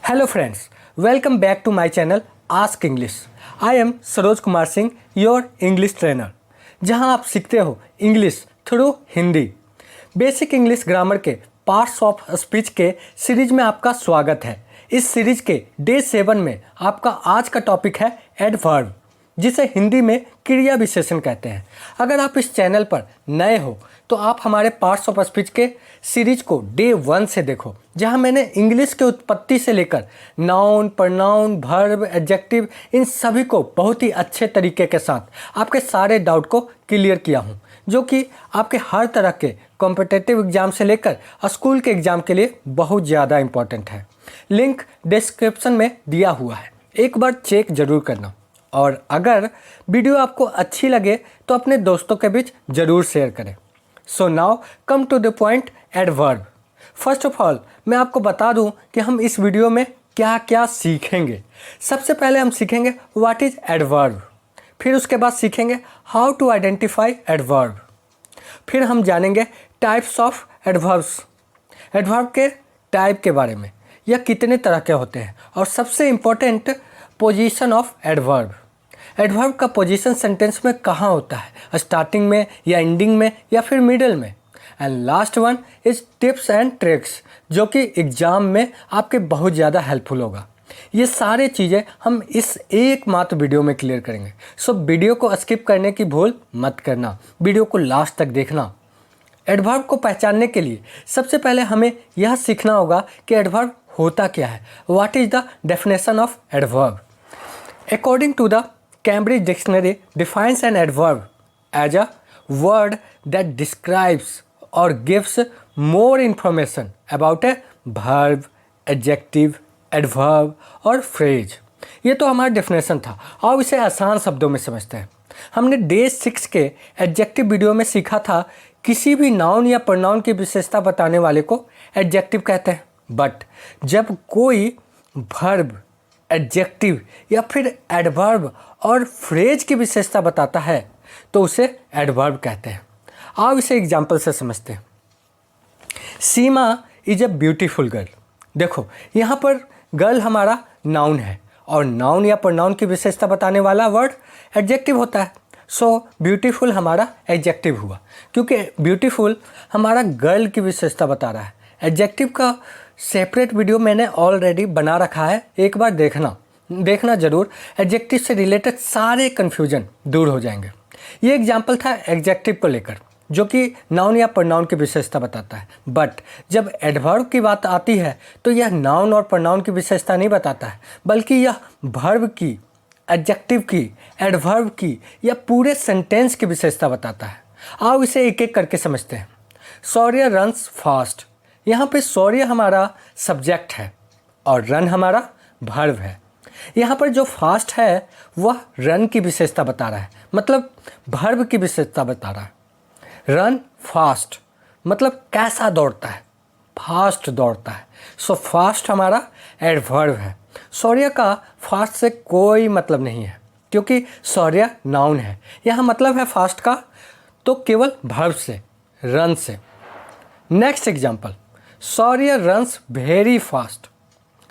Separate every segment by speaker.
Speaker 1: Hello friends, welcome back to my channel Ask English. I am Saroj Kumar Singh, your English trainer, जहां आप सीखते हो English through Hindi. Basic English grammar के parts of speech के series में आपका स्वागत है। इस सीरीज के डे 7 में आपका आज का टॉपिक है एडवर्ब, जिसे हिंदी में क्रिया विशेषण कहते हैं। अगर आप इस चैनल पर नए हो तो आप हमारे पार्ट्स ऑफ स्पीच के सीरीज को डे 1 से देखो, जहां मैंने इंग्लिश के उत्पत्ति से लेकर नाउन, प्रनाउन, वर्ब, एडजेक्टिव इन सभी को बहुत ही अच्छे तरीके के साथ आपके सारे डाउट को क्लियर किया हूं, जो कि आपके हर तरह के कॉम्पिटिटिव एग्जाम से लेकर स्कूल के एग्जाम के लिए बहुत ज़्यादा इम्पॉर्टेंट है। लिंक डिस्क्रिप्शन में दिया हुआ है, एक बार चेक ज़रूर करना। और अगर वीडियो आपको अच्छी लगे तो अपने दोस्तों के बीच ज़रूर शेयर करें। So now come to the point, adverb. First of all मैं आपको बता दूं कि हम इस वीडियो में क्या क्या सीखेंगे। सबसे पहले हम सीखेंगे व्हाट इज़ एडवर्ब, फिर उसके बाद सीखेंगे हाउ टू आइडेंटिफाई एडवर्ब, फिर हम जानेंगे टाइप्स ऑफ एडवर्ब्स, एडवर्ब के टाइप के बारे में, यह कितने तरह के होते हैं, और सबसे important position of adverb. Adverb का पोजीशन सेंटेंस में कहाँ होता है, स्टार्टिंग में या एंडिंग में या फिर मिडल में। And last one is tips and tricks, जो कि एग्जाम में आपके बहुत ज़्यादा हेल्पफुल होगा। ये सारे चीज़ें हम इस एकमात्र वीडियो में क्लियर करेंगे। सो वीडियो को स्किप करने की भूल मत करना, वीडियो को लास्ट तक देखना। एडवर्ब को पहचानने के लिए सबसे पहले हमें यह सीखना होगा कि एडवर्ब होता क्या है। What is the definition of adverb? According to the Cambridge Dictionary defines an adverb as a word that describes or gives more information about a verb, adjective, adverb और phrase। ये तो हमारा डेफिनेशन था। अब इसे आसान शब्दों में समझते हैं। हमने डे 6 के एडजेक्टिव वीडियो में सीखा था किसी भी नाउन या प्रोनाउन की विशेषता बताने वाले को एडजेक्टिव कहते हैं। बट जब कोई वर्ब, एडजेक्टिव या फिर एडवर्ब और फ्रेज की विशेषता बताता है तो उसे एडवर्ब कहते हैं। आप इसे एग्जाम्पल से समझते हैं। सीमा इज ए ब्यूटीफुल गर्ल। देखो यहाँ पर गर्ल हमारा नाउन है और नाउन या प्रोनाउन की विशेषता बताने वाला वर्ड एडजेक्टिव होता है। सो ब्यूटीफुल हमारा एडजेक्टिव हुआ, क्योंकि ब्यूटीफुल हमारा गर्ल की विशेषता बता रहा है। एडजेक्टिव का सेपरेट वीडियो मैंने ऑलरेडी बना रखा है, एक बार देखना ज़रूर। एडजेक्टिव से रिलेटेड सारे कन्फ्यूजन दूर हो जाएंगे। ये एग्जाम्पल था एडजेक्टिव को लेकर, जो कि नाउन या प्रोनाउन की विशेषता बताता है। बट जब एडवर्ब की बात आती है तो यह नाउन और प्रोनाउन की विशेषता नहीं बताता है, बल्कि यह वर्ब की, एडजेक्टिव की, एडवर्ब की या पूरे सेंटेंस की विशेषता बताता है। आओ इसे एक एक करके समझते हैं। सौर्य रन्स फास्ट। यहाँ पे सौर्य हमारा सब्जेक्ट है और रन हमारा वर्ब है। यहाँ पर जो फास्ट है वह रन की विशेषता बता रहा है, मतलब वर्ब की विशेषता बता रहा है। रन फास्ट मतलब कैसा दौड़ता है, फास्ट दौड़ता है। सो फास्ट हमारा एडवर्ब है। सौर्य का फास्ट से कोई मतलब नहीं है, क्योंकि सौर्य नाउन है। यहाँ मतलब है फास्ट का तो केवल वर्ब से, रन से। नेक्स्ट एग्जाम्पल, सौर्य रन्स वेरी फास्ट।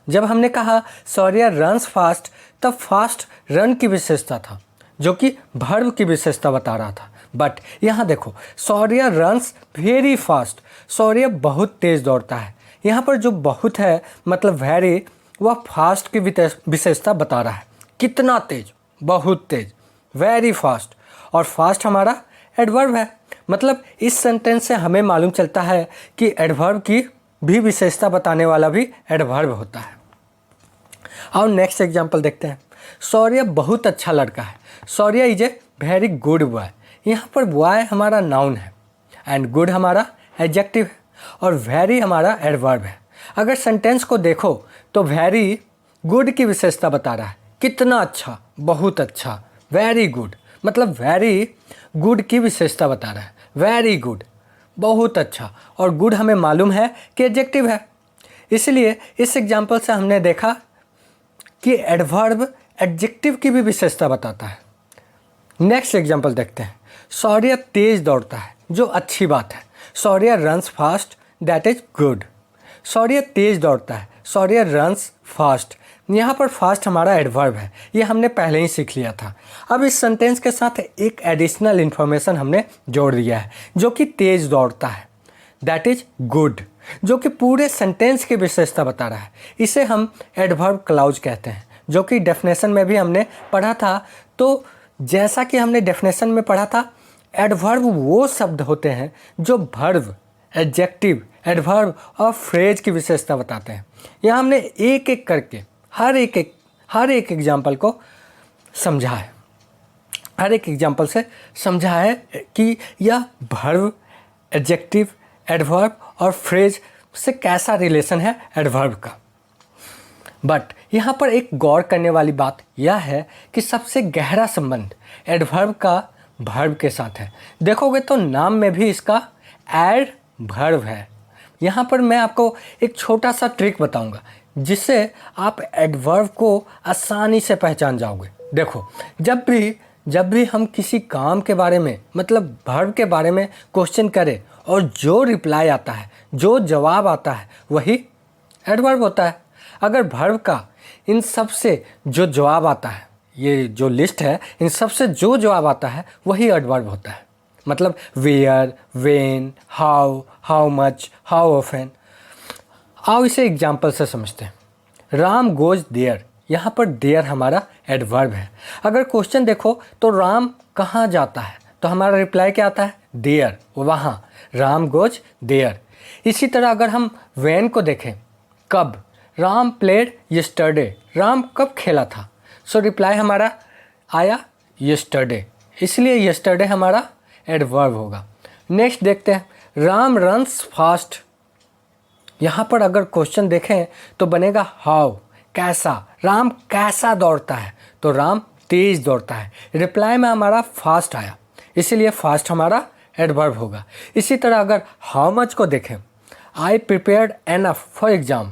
Speaker 1: जब हमने कहा सौर्य रन्स फास्ट, तब फास्ट रन की विशेषता था, जो कि वर्ब की विशेषता बता रहा था। बट यहाँ देखो, सौर्य रन्स वेरी फास्ट, सौर्य बहुत तेज़ दौड़ता है। यहाँ पर जो बहुत है मतलब वेरी, वह फास्ट की विशेषता बता रहा है। कितना तेज, बहुत तेज, वेरी फास्ट। और फास्ट हमारा एडवर्ब है। मतलब इस सेंटेंस से हमें मालूम चलता है कि एडवर्ब की भी विशेषता बताने वाला भी एडवर्ब होता है। और नेक्स्ट एग्जांपल देखते हैं। सौर्य बहुत अच्छा लड़का है। सौर्य is a very good boy. यहाँ पर बॉय हमारा नाउन है एंड गुड हमारा एडजेक्टिव है और वेरी हमारा एडवर्ब है। अगर सेंटेंस को देखो तो वेरी गुड की विशेषता बता रहा है। कितना अच्छा, बहुत अच्छा, वेरी गुड, मतलब वेरी गुड की विशेषता बता रहा है। वेरी गुड, बहुत अच्छा, और गुड हमें मालूम है कि एडजेक्टिव है। इसलिए इस एग्जाम्पल से हमने देखा कि एडवर्ब एडजेक्टिव की भी विशेषता बताता है। नेक्स्ट एग्जाम्पल देखते हैं। सौर्य तेज दौड़ता है, जो अच्छी बात है। सौर्य runs fast, that is good. सौर्य तेज दौड़ता है, सौर्य रन्स फास्ट। यहाँ पर फास्ट हमारा एडवर्ब है, ये हमने पहले ही सीख लिया था। अब इस सेंटेंस के साथ एक एडिशनल इन्फॉर्मेशन हमने जोड़ दिया है जो कि तेज़ दौड़ता है, दैट इज गुड, जो कि पूरे सेंटेंस की विशेषता बता रहा है। इसे हम एडवर्ब क्लाउज कहते हैं, जो कि डेफिनेशन में भी हमने पढ़ा था। तो जैसा कि हमने डेफिनेशन में पढ़ा था, एडवर्ब वो शब्द होते हैं जो वर्ब, एडजेक्टिव, एडवर्ब और फ्रेज की विशेषता बताते हैं। यहाँ हमने एक एक करके हर एक एग्जाम्पल को समझा है, हर एक एग्जाम्पल से समझा है कि यह वर्ब, एडजेक्टिव, एडवर्ब और फ्रेज से कैसा रिलेशन है एडवर्ब का। बट यहाँ पर एक गौर करने वाली बात यह है कि सबसे गहरा संबंध एडवर्ब का वर्ब के साथ है। देखोगे तो नाम में भी इसका एडवर्ब है। यहाँ पर मैं आपको एक छोटा सा ट्रिक बताऊंगा जिससे आप एडवर्ब को आसानी से पहचान जाओगे। देखो, जब भी हम किसी काम के बारे में मतलब वर्ब के बारे में क्वेश्चन करें और जो रिप्लाई आता है, जो जवाब आता है, वही एडवर्ब होता है। अगर वर्ब का इन सब से जो जवाब आता है, ये जो लिस्ट है, इन सब से जो जवाब आता है वही एडवर्ब होता है। मतलब where, when, how much, how often. आओ इसे एग्जाम्पल से समझते हैं। राम गोज देयर, यहाँ पर देयर हमारा एडवर्ब है। अगर क्वेश्चन देखो तो राम कहाँ जाता है, तो हमारा रिप्लाई क्या आता है, देयर, वहाँ, राम गोज देयर। इसी तरह अगर हम वेन को देखें, कब, राम प्लेड यस्टरडे, राम कब खेला था, सो रिप्लाई हमारा आया यस्टरडे, इसलिए यस्टरडे हमारा एडवर्ब होगा। नेक्स्ट देखते हैं, राम रन्स फास्ट। यहाँ पर अगर क्वेश्चन देखें तो बनेगा हाउ, कैसा, राम कैसा दौड़ता है, तो राम तेज दौड़ता है। रिप्लाई में हमारा फास्ट आया, इसीलिए फास्ट हमारा एडवर्ब होगा। इसी तरह अगर हाउ मच को देखें, आई प्रिपेयर्ड एनफ फॉर एग्जाम,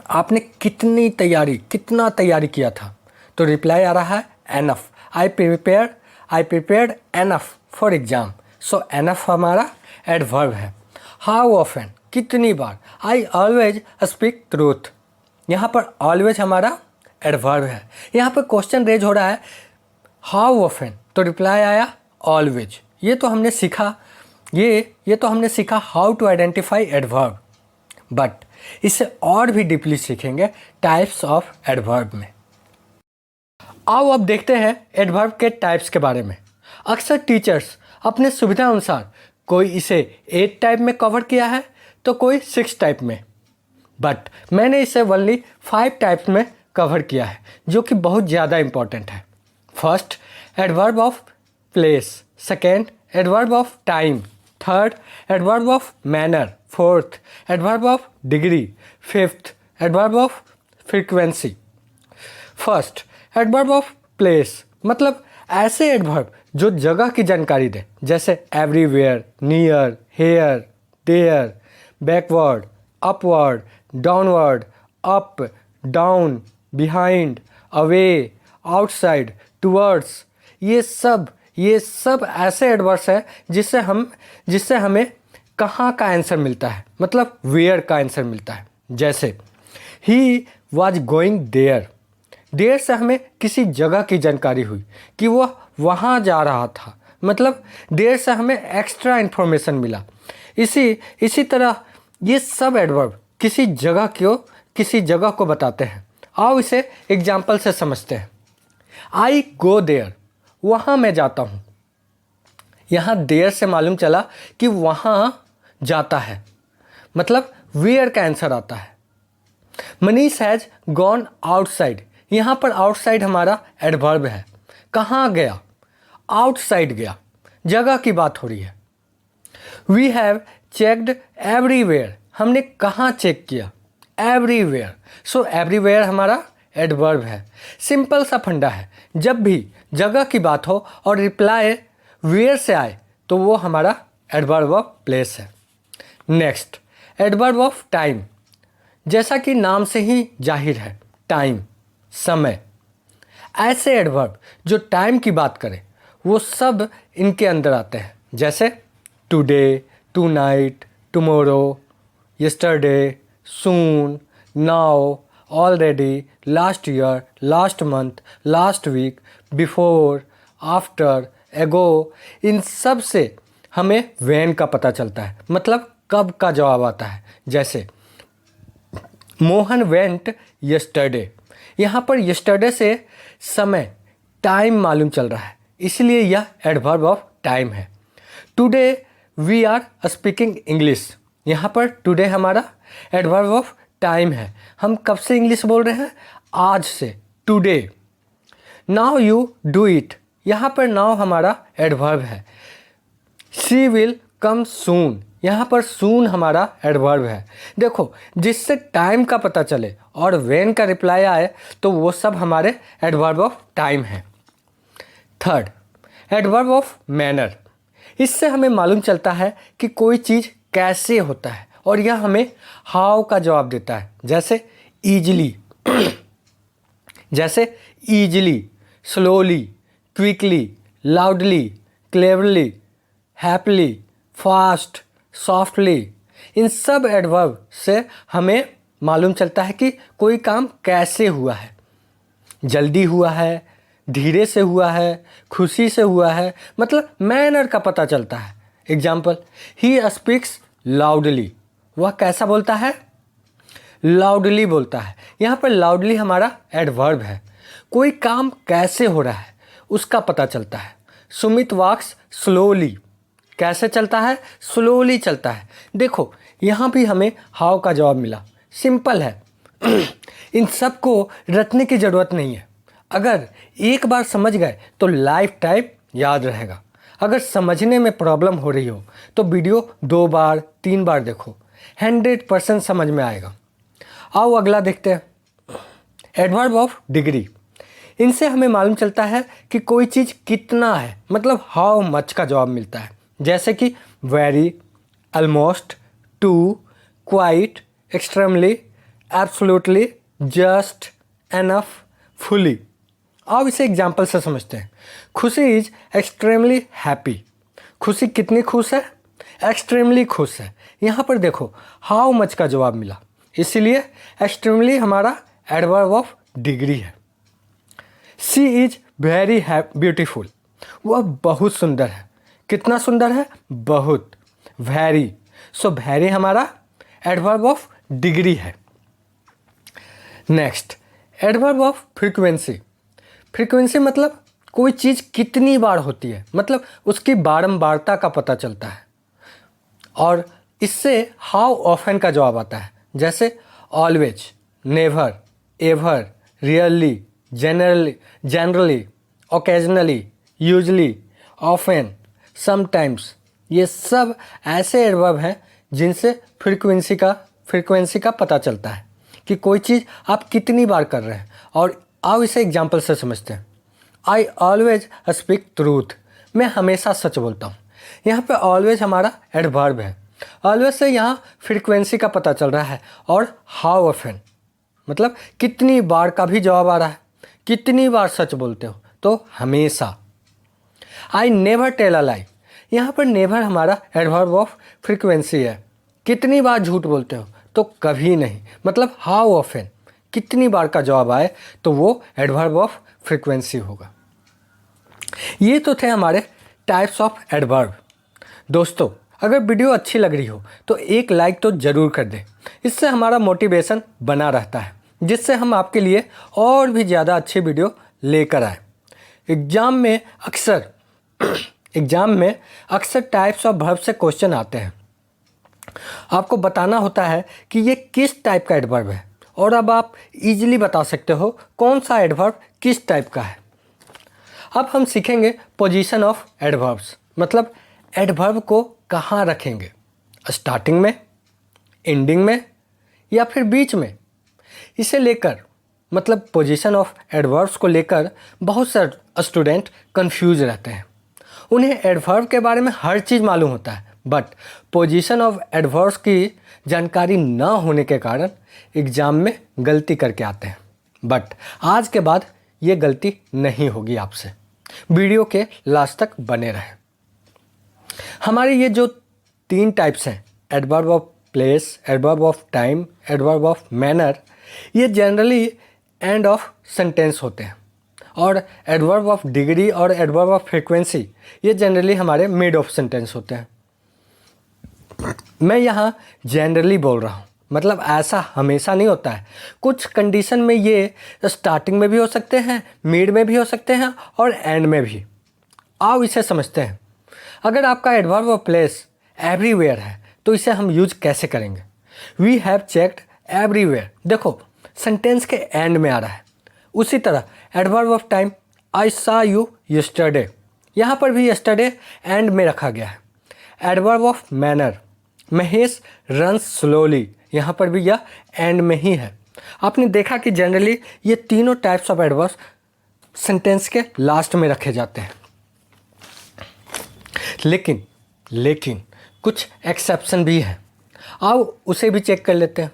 Speaker 1: आपने कितना तैयारी किया था, तो रिप्लाई आ रहा है enough. I prepared enough for exam, so enough हमारा एडवर्ब है। हाउ ऑफन, कितनी बार, आई ऑलवेज स्पीक ट्रूथ, यहाँ पर ऑलवेज हमारा एडवर्ब है। यहाँ पर क्वेश्चन रेज हो रहा है हाउ ऑफन, तो रिप्लाई आया ऑलवेज। ये तो हमने सीखा how to identify adverb. But इसे और भी डीपली सीखेंगे टाइप्स ऑफ एडवर्ब में। आओ अब देखते हैं एडवर्ब के टाइप्स के बारे में। अक्सर टीचर्स अपने सुविधा अनुसार कोई इसे 8 टाइप में कवर किया है तो कोई 6 टाइप में, बट मैंने इसे ओनली 5 टाइप्स में कवर किया है, जो कि बहुत ज़्यादा इम्पॉर्टेंट है। First, adverb of place. Second, adverb of time. Third, adverb of manner. Fourth, adverb of degree. Fifth, adverb of frequency. First, adverb of place मतलब ऐसे एडवर्ब जो जगह की जानकारी दे, जैसे everywhere, near, here, there, backward, upward, downward, up, down, behind, away, outside, towards. ये सब ऐसे एडवर्ब्स हैं जिससे हमें कहाँ का आंसर मिलता है, मतलब वेयर का आंसर मिलता है। जैसे ही वॉज गोइंग देयर, देयर से हमें किसी जगह की जानकारी हुई कि वह वहाँ जा रहा था, मतलब देयर से हमें एक्स्ट्रा इन्फॉर्मेशन मिला। इसी तरह ये सब एडवर्ब किसी जगह को बताते हैं। आओ इसे एग्जाम्पल से समझते हैं। आई गो देयर, वहाँ मैं जाता हूँ। यहाँ देयर से मालूम चला कि वहाँ जाता है, मतलब वेयर का आंसर आता है। मनीष हैज़ गॉन आउटसाइड, यहाँ पर आउटसाइड हमारा एडवर्ब है। कहाँ गया, आउटसाइड गया, जगह की बात हो रही है। वी हैव चेक्ड एवरीवेयर, हमने कहाँ चेक किया, एवरीवेयर, सो एवरीवेयर हमारा एडवर्ब है। सिंपल सा फंडा है, जब भी जगह की बात हो और रिप्लाई वेयर से आए तो वो हमारा एडवर्ब ऑफ प्लेस है। नेक्स्ट, एडवर्ब ऑफ टाइम, जैसा कि नाम से ही जाहिर है, टाइम, समय। ऐसे एडवर्ब जो टाइम की बात करें वो सब इनके अंदर आते हैं, जैसे today, tonight, tomorrow, yesterday, soon, now, already, last year, last month, last week, before, after, ago, इन सब से हमें when का पता चलता है, मतलब कब का जवाब आता है। जैसे मोहन वेंट यस्टरडे, यहाँ पर यस्टरडे से समय टाइम मालूम चल रहा है, इसलिए यह एडवर्ब ऑफ टाइम है। Today we are speaking English, यहाँ पर टुडे हमारा एडवर्ब ऑफ टाइम है, हम कब से इंग्लिश बोल रहे हैं, आज से, today. Now you do it, यहाँ पर नाउ हमारा एडवर्ब है। शी विल कम सून, यहाँ पर सून हमारा एडवर्ब है। देखो, जिससे टाइम का पता चले और व्हेन का रिप्लाई आए तो वो सब हमारे एडवर्ब ऑफ टाइम है। थर्ड, एडवर्ब ऑफ मैनर, इससे हमें मालूम चलता है कि कोई चीज़ कैसे होता है और यह हमें हाउ का जवाब देता है। जैसे ईजिली जैसे easily, slowly, quickly, loudly, cleverly, happily, fast, softly, इन सब एडवर्ब से हमें मालूम चलता है कि कोई काम कैसे हुआ है। जल्दी हुआ है, धीरे से हुआ है, खुशी से हुआ है, मतलब मैनर का पता चलता है। एग्जाम्पल, ही स्पीक्स लाउडली, वह कैसा बोलता है, लाउडली बोलता है। यहाँ पर लाउडली हमारा एडवर्ब है। कोई काम कैसे हो रहा है उसका पता चलता है। सुमित वॉक्स स्लोली, कैसे चलता है, स्लोली चलता है। देखो, यहाँ भी हमें हाउ का जवाब मिला, सिंपल है। इन सब को रटने की ज़रूरत नहीं है, अगर एक बार समझ गए तो लाइफ टाइम याद रहेगा। अगर समझने में प्रॉब्लम हो रही हो तो वीडियो 2 बार 3 बार देखो, 100% समझ में आएगा। आओ अगला देखते हैं, एडवर्ब ऑफ डिग्री। इनसे हमें मालूम चलता है कि कोई चीज़ कितना है, मतलब हाउ मच का जवाब मिलता है। जैसे कि very, almost, too, quite, extremely, absolutely, just, enough, fully. अब इसे एग्जाम्पल से समझते हैं। खुशी इज एक्सट्रीमली हैप्पी, खुशी कितनी खुश है, एक्सट्रीमली खुश है। यहाँ पर देखो हाउ मच का जवाब मिला, इसीलिए एक्सट्रीमली हमारा एडवर्ब ऑफ डिग्री है। शी इज वेरी ब्यूटीफुल, वह बहुत सुंदर है। कितना सुंदर है, बहुत, वेरी। सो वेरी हमारा एडवर्ब ऑफ डिग्री है। Next, adverb of frequency. Frequency मतलब कोई चीज़ कितनी बार होती है, मतलब उसकी बारंबारता का पता चलता है। और इससे हाउ ऑफन का जवाब आता है। जैसे always, never, ever, really, generally, occasionally, usually, often, sometimes. ये सब ऐसे एडवर्ब हैं जिनसे फ्रीक्वेंसी का पता चलता है कि कोई चीज़ आप कितनी बार कर रहे हैं। और आओ इसे एग्जाम्पल से समझते हैं। आई ऑलवेज स्पीक ट्रूथ, मैं हमेशा सच बोलता हूँ। यहाँ पे ऑलवेज हमारा एडवर्ब है। ऑलवेज से यहाँ फ्रीक्वेंसी का पता चल रहा है। और हाउ ऑफन मतलब कितनी बार का भी जवाब आ रहा है, कितनी बार सच बोलते हो, तो हमेशा। आई नेवर टेल अ लाई, यहाँ पर नेवर हमारा एडवर्ब ऑफ फ्रीक्वेंसी है। कितनी बार झूठ बोलते हो, तो कभी नहीं, मतलब हाउ ऑफन, कितनी बार का जवाब आए तो वो एडवर्ब ऑफ फ्रीक्वेंसी होगा। ये तो थे हमारे टाइप्स ऑफ एडवर्ब। दोस्तों, अगर वीडियो अच्छी लग रही हो तो एक लाइक तो ज़रूर कर दें, इससे हमारा मोटिवेशन बना रहता है, जिससे हम आपके लिए और भी ज़्यादा अच्छी वीडियो लेकर आए। एग्ज़ाम में अक्सर टाइप्स ऑफ वर्ब से क्वेश्चन आते हैं। आपको बताना होता है कि ये किस टाइप का एडवर्ब है, और अब आप इजीली बता सकते हो कौन सा एडवर्ब किस टाइप का है। अब हम सीखेंगे पोजीशन ऑफ एडवर्ब्स, मतलब एडवर्ब को कहाँ रखेंगे, स्टार्टिंग में, एंडिंग में, या फिर बीच में। इसे लेकर मतलब पोजीशन ऑफ एडवर्ब्स को लेकर बहुत सारे स्टूडेंट कंफ्यूज रहते हैं। उन्हें एडवर्ब के बारे में हर चीज़ मालूम होता है, बट पोजीशन ऑफ एडवर्ब्स की जानकारी ना होने के कारण एग्ज़ाम में गलती करके आते हैं। बट आज के बाद ये गलती नहीं होगी आपसे। वीडियो के लास्ट तक बने रहें। हमारे ये जो 3 टाइप्स हैं, adverb of place, adverb of time, adverb of manner, ये जनरली एंड ऑफ सेंटेंस होते हैं। और एडवर्ब ऑफ डिग्री और एडवर्ब ऑफ फ्रीक्वेंसी ये जनरली हमारे मिड ऑफ सेंटेंस होते हैं। मैं यहाँ जनरली बोल रहा हूँ, मतलब ऐसा हमेशा नहीं होता है। कुछ कंडीशन में ये स्टार्टिंग में भी हो सकते हैं, मिड में भी हो सकते हैं और एंड में भी। आओ इसे समझते हैं। अगर आपका एडवर्ब ऑफ प्लेस एवरीवेयर है तो इसे हम यूज कैसे करेंगे? वी हैव चेक्ड एवरीवेयर, देखो सेंटेंस के एंड में आ रहा है। उसी तरह एडवर्ब ऑफ टाइम, आई सा यू यस्टरडे, यहाँ पर भी यस्टरडे एंड में रखा गया है। Adverb of manner, Mahesh run slowly, यहाँ पर भी यह एंड में ही है। आपने देखा कि जनरली ये तीनों टाइप्स ऑफ एडवर्ब सेंटेंस के लास्ट में रखे जाते हैं। लेकिन कुछ एक्सेप्शन भी है। आओ उसे भी चेक कर लेते हैं।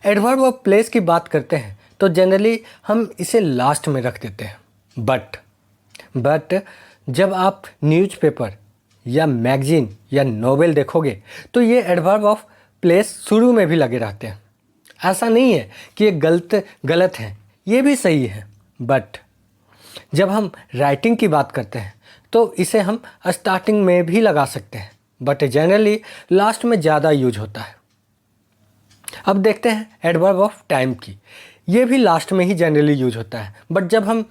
Speaker 1: एडवर्ब ऑफ प्लेस की बात करते हैं तो जनरली हम इसे लास्ट में रख देते हैं। बट जब आप न्यूज़पेपर या मैगजीन या नोवेल देखोगे तो ये एडवर्ब ऑफ प्लेस शुरू में भी लगे रहते हैं। ऐसा नहीं है कि ये गलत है, ये भी सही है। बट जब हम राइटिंग की बात करते हैं तो इसे हम स्टार्टिंग में भी लगा सकते हैं, बट जनरली लास्ट में ज़्यादा यूज होता है। अब देखते हैं एडवर्ब ऑफ टाइम की, ये भी लास्ट में ही जनरली यूज होता है। बट जब हम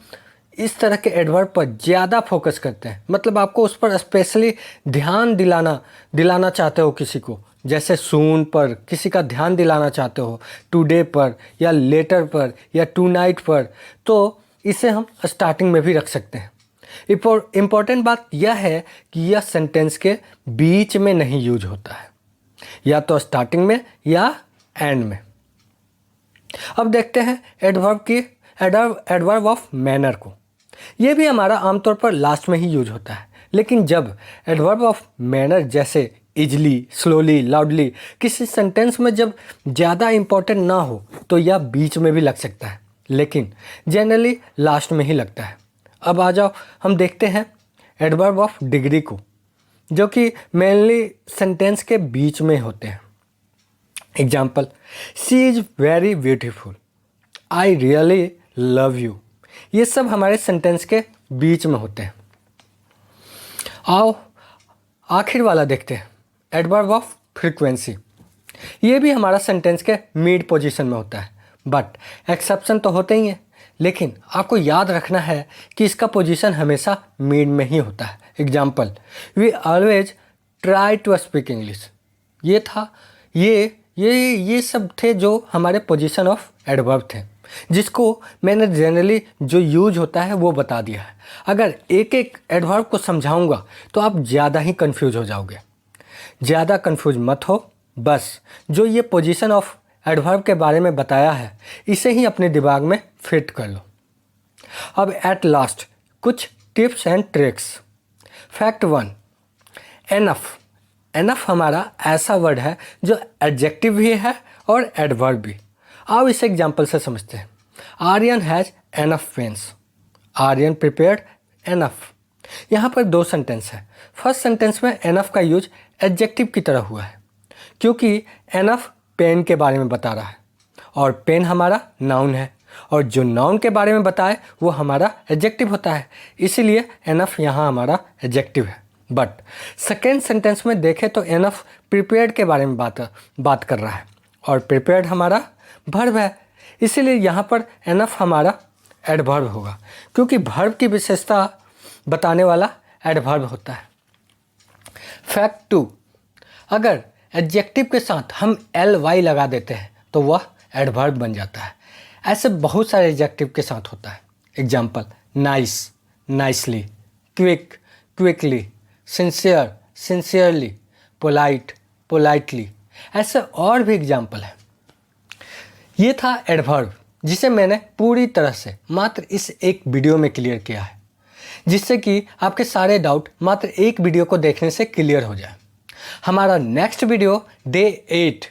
Speaker 1: इस तरह के एडवर्ब पर ज़्यादा फोकस करते हैं, मतलब आपको उस पर स्पेशली ध्यान दिलाना चाहते हो किसी को, जैसे सून पर किसी का ध्यान दिलाना चाहते हो, टुडे पर या लेटर पर या टू नाइट पर, तो इसे हम स्टार्टिंग में भी रख सकते हैं। इम्पॉर्टेंट बात यह है कि यह सेंटेंस के बीच में नहीं यूज होता है, या तो स्टार्टिंग में या एंड में। अब देखते हैं एडवर्ब ऑफ मैनर को। ये भी हमारा आमतौर पर लास्ट में ही यूज होता है, लेकिन जब एडवर्ब ऑफ मैनर जैसे इजली, स्लोली, लाउडली किसी सेंटेंस में जब ज़्यादा इम्पोर्टेंट ना हो तो यह बीच में भी लग सकता है, लेकिन जनरली लास्ट में ही लगता है। अब आ जाओ हम देखते हैं एडवर्ब ऑफ डिग्री को, जो कि मेनली सेंटेंस के बीच में होते हैं। Example, she is very beautiful, I really love you, ये सब हमारे सेंटेंस के बीच में होते हैं। आओ आखिर वाला देखते हैं, एडवर्ब ऑफ फ्रीक्वेंसी। ये भी हमारा सेंटेंस के मिड पोजीशन में होता है, बट एक्सेप्शन तो होते ही हैं, लेकिन आपको याद रखना है कि इसका पोजीशन हमेशा मिड में ही होता है। Example, we always try to speak English, ये सब थे जो हमारे पोजीशन ऑफ एडवर्ब थे, जिसको मैंने जनरली जो यूज होता है वो बता दिया है। अगर एक एक एडवर्ब को समझाऊंगा तो आप ज़्यादा ही कंफ्यूज हो जाओगे। ज़्यादा कंफ्यूज मत हो, बस जो ये पोजीशन ऑफ एडवर्ब के बारे में बताया है इसे ही अपने दिमाग में फिट कर लो। अब एट लास्ट कुछ tips and tricks. Fact 1, enough हमारा ऐसा वर्ड है जो एडजेक्टिव भी है और एडवर्ब भी। आओ इसे एग्जाम्पल से समझते हैं। Aryan has enough pens, Aryan prepared enough. यहाँ पर दो सेंटेंस है। फर्स्ट सेंटेंस में एनफ का यूज एडजेक्टिव की तरह हुआ है, क्योंकि एनफ पेन के बारे में बता रहा है और पेन हमारा नाउन है, और जो नाउन के बारे में बताए वो हमारा एडजेक्टिव होता है, इसीलिए एनफ यहाँ हमारा एडजेक्टिव है। बट सेकेंड सेंटेंस में देखें तो एनफ प्रिपेयर्ड के बारे में बात कर रहा है, और प्रिपेयर्ड हमारा वर्ब है, इसीलिए यहाँ पर एनफ हमारा एडवर्ब होगा, क्योंकि वर्ब की विशेषता बताने वाला एडवर्ब होता है। फैक्ट 2, अगर एडजेक्टिव के साथ हम ly लगा देते हैं तो वह एडवर्ब बन जाता है। ऐसे बहुत सारे एडजेक्टिव के साथ होता है। Example, nice, nicely, quick, quickly, sincere, sincerely, polite, politely, ऐसे और भी एग्जाम्पल है। ये था एडवर्ब, जिसे मैंने पूरी तरह से मात्र इस एक वीडियो में क्लियर किया है, जिससे कि आपके सारे डाउट मात्र एक वीडियो को देखने से क्लियर हो जाए। हमारा नेक्स्ट वीडियो डे 8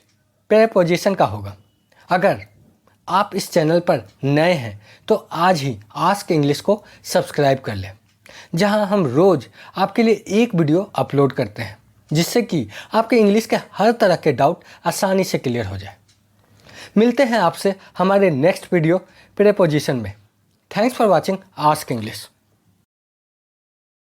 Speaker 1: प्रीपोजिशन का होगा। अगर आप इस चैनल पर नए हैं तो आज ही आस्क इंग्लिश को सब्सक्राइब कर लें, जहां हम रोज़ आपके लिए एक वीडियो अपलोड करते हैं। जिससे कि आपके इंग्लिश के हर तरह के डाउट आसानी से क्लियर हो जाए। मिलते हैं आपसे हमारे नेक्स्ट वीडियो प्रीपोजिशन में। Thanks for watching ask English.